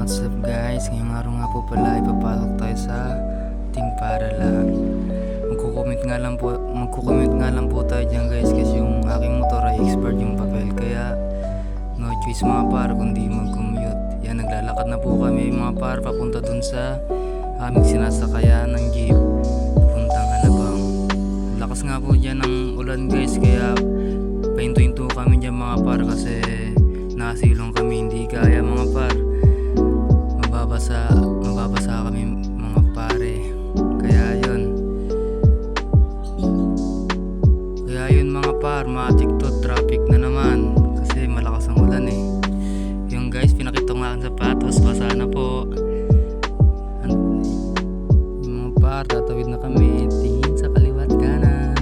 What's up guys? Ngayong araw nga po pala ipapasok tayo sa ating paaralan. Magko-comment nga lang po tayo dyan guys, kasi yung aking motor ay expired yung papel, kaya no choice mga par kundi mag-commute. Yan, naglalakad na po kami mga par papunta dun sa aming sinasakayan ng jeep puntang Alabang. Lakas nga po dyan ng ulan guys, kaya pahinto-hinto kami dyan mga par kasi nakasilong kami, hindi kaya mga par, mababasa kami mga pare. Kaya yun mga par, matik to, traffic na naman kasi malakas ang ulan eh. Yung guys, pinakita ko nga ang sapatos, basa na po. Yung mga par, tatawid na kami, tingin sa kaliwat kanan.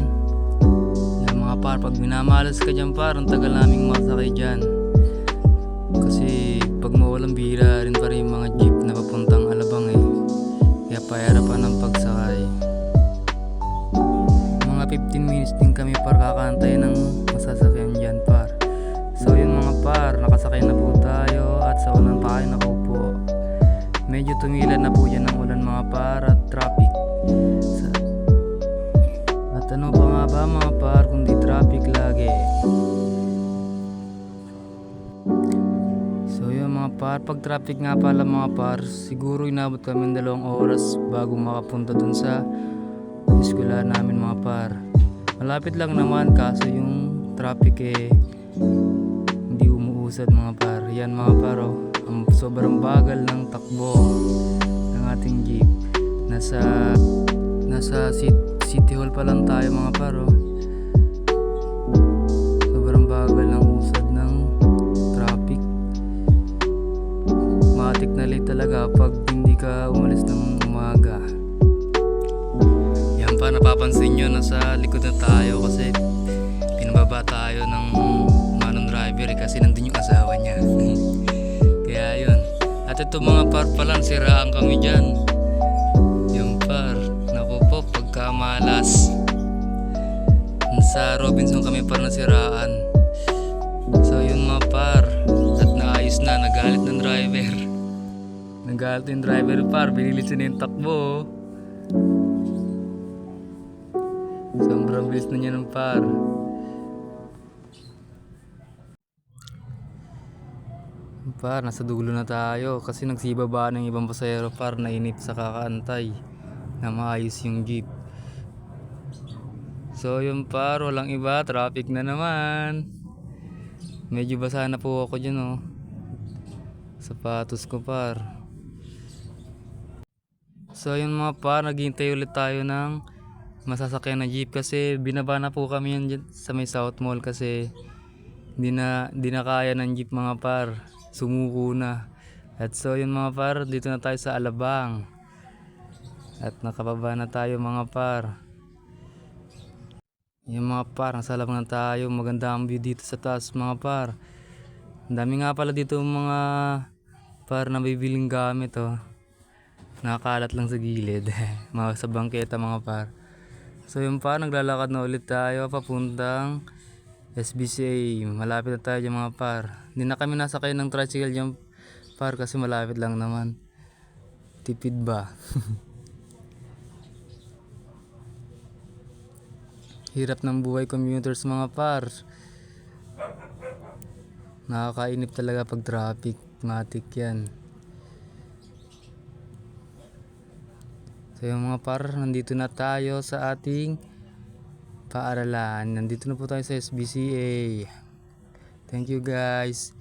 Yan mga par, pag minamalas ka dyan par, ang tagal naming masakay dyan. Kasi pag mawalang bihira rin pa rin yung mga jeep na papuntang Alabang eh, kaya pahirapan ng pagsakay. Mga 15 minutes din kami par kakantay ng masasakyan dyan par. So yun mga par, nakasakay na po tayo at sa ulan pa kayo nakaupo. Medyo tumila na po dyan ang ulan mga par at traffic. At ano pa nga ba mga par kundi traffic lagi. So yun mga par, pag traffic nga pala mga par, siguro inabot kami ng 2 oras bago makapunta dun sa eskwela namin mga par. Malapit lang naman, kaso yung traffic eh hindi umuusad mga par. Yan mga par oh, ang sobrang bagal ng takbo ng ating jeep. Nasa city hall pa lang tayo mga par oh. Sobrang bagal ng usad ng traffic. Matik na late talaga pag hindi ka umalis ng umaga. Yan pa, napapansin nyo, nasa likod na tayo kasi pinababa tayo ng manong driver eh, kasi nandun yung asawa niya. Kaya yun. At ito mga par pala, siraan kami dyan. Yung par, naku po, pagka malas. Sa Robinson kami par nasiraan. So yun mga par, at naayos na, nagalit ng driver. Nagalit yung driver par, binilis na yung takbo. Sobrang bilis na niya ng par. Par, nasa dulo na tayo kasi nagsibaba ng ibang pasahero par, nainip sa kakaantay na maayos yung jeep. So yun par, walang iba, traffic na naman. Medyo basa na po ako dyan oh, sapatos ko par. So yun mga par, naghihintay ulit tayo ng masasakyan na jeep kasi binaba na po kami yan dyan sa may South Mall kasi di na kaya ng jeep mga par, sumuko na. At so yun mga par, dito na tayo sa Alabang at nakababa na tayo mga par. Yung mga par, nasa Alabang na tayo, maganda ang view dito sa taas mga par. Ang dami nga pala dito mga par na bibiling gamit oh, nakakalat lang sa gilid mga sa bangketa mga par. So yun pa, naglalakad na ulit tayo papuntang SBCA. Malapit na tayo dyan mga par. Hindi na kami nasakay ng tricycle dyan par kasi malapit lang naman. Tipid ba? Hirap ng buhay commuters mga par. Nakakainip talaga pag traffic, matik yan. So yung mga par, nandito na tayo sa ating paaralan. Nandito na po tayo sa SBCA. Thank you guys.